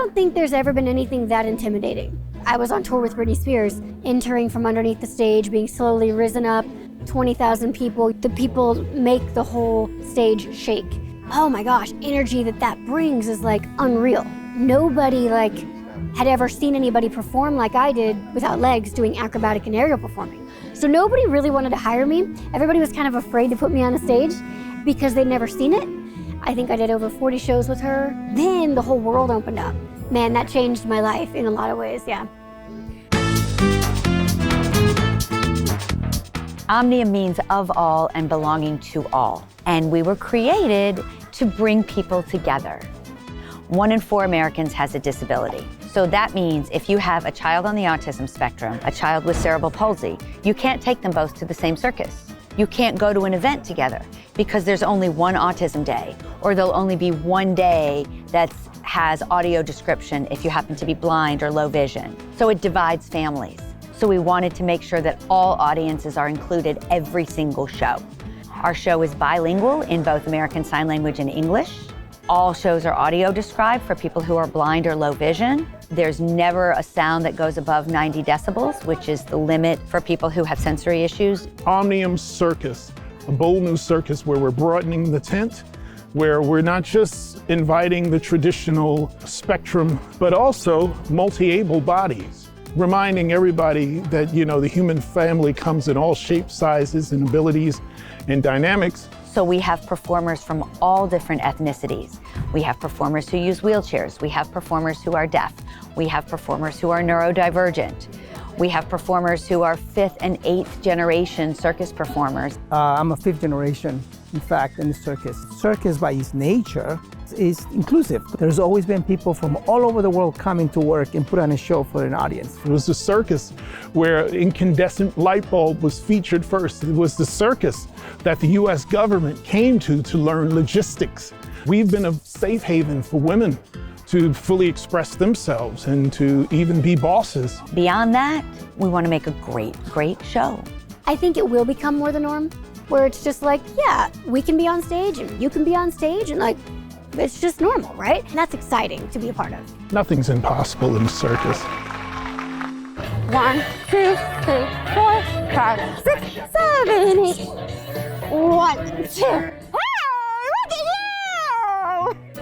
don't think there's ever been anything that intimidating. I was on tour with Britney Spears, entering from underneath the stage, being slowly risen up, 20,000 people. The people make the whole stage shake. Oh my gosh, energy that brings is like unreal. Nobody had ever seen anybody perform like I did without legs, doing acrobatic and aerial performing. So nobody really wanted to hire me. Everybody was kind of afraid to put me on a stage because they'd never seen it. I think I did over 40 shows with her. Then the whole world opened up. Man, that changed my life in a lot of ways, yeah. Omnium means of all and belonging to all. And we were created to bring people together. 1 in 4 Americans has a disability. So that means if you have a child on the autism spectrum, a child with cerebral palsy, you can't take them both to the same circus. You can't go to an event together because there's only one autism day, or there'll only be one day that has audio description if you happen to be blind or low vision. So it divides families. So we wanted to make sure that all audiences are included every single show. Our show is bilingual in both American Sign Language and English. All shows are audio described for people who are blind or low vision. There's never a sound that goes above 90 decibels, which is the limit for people who have sensory issues. Omnium Circus, a bold new circus where we're broadening the tent, where we're not just inviting the traditional spectrum, but also multi-able bodies, reminding everybody that, the human family comes in all shapes, sizes, and abilities and dynamics. So we have performers from all different ethnicities. We have performers who use wheelchairs. We have performers who are deaf. We have performers who are neurodivergent. We have performers who are 5th and 8th generation circus performers. I'm a 5th generation, in fact, in the circus. Circus by its nature is inclusive. There's always been people from all over the world coming to work and put on a show for an audience. It was the circus where incandescent light bulb was featured first. It was the circus that the US government came to learn logistics. We've been a safe haven for women to fully express themselves and to even be bosses. Beyond that, we want to make a great, great show. I think it will become more the norm, where it's just yeah, we can be on stage and you can be on stage and it's just normal, right? And that's exciting to be a part of. Nothing's impossible in a circus. 1, 2, 3, 4, 5, 6, 7, 8. 1, 2.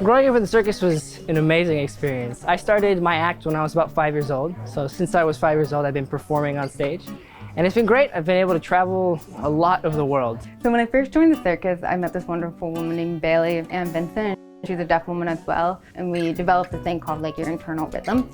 Growing up in the circus was an amazing experience. I started my act when I was about 5 years old. So since I was 5 years old, I've been performing on stage. And it's been great. I've been able to travel a lot of the world. So when I first joined the circus, I met this wonderful woman named Bailey and Vincent. She's a deaf woman as well. And we developed a thing called your internal rhythm.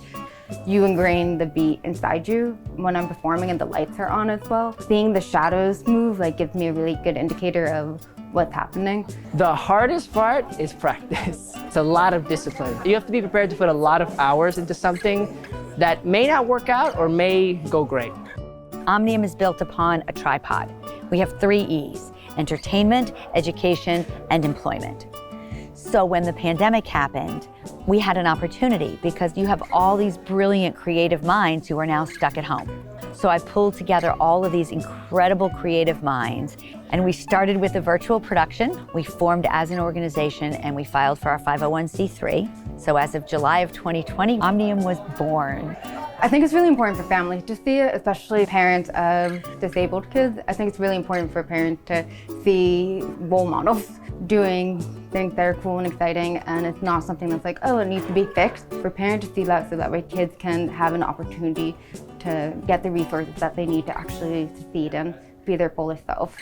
You ingrain the beat inside you when I'm performing and the lights are on as well. Seeing the shadows move gives me a really good indicator of what's happening. The hardest part is practice. It's a lot of discipline. You have to be prepared to put a lot of hours into something that may not work out or may go great. Omnium is built upon a tripod. We have 3 E's: entertainment, education, and employment. So when the pandemic happened, we had an opportunity because you have all these brilliant creative minds who are now stuck at home. So I pulled together all of these incredible creative minds, and we started with a virtual production. We formed as an organization and we filed for our 501c3. So as of July of 2020, Omnium was born. I think it's really important for families to see it, especially parents of disabled kids. I think it's really important for parents to see role models doing things that are cool and exciting, and it's not something that's it needs to be fixed. For parents to see that so that way kids can have an opportunity to get the resources that they need to actually succeed and be their fullest self.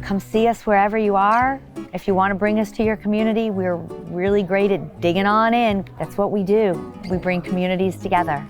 Come see us wherever you are. If you want to bring us to your community, we're really great at digging on in. That's what we do. We bring communities together.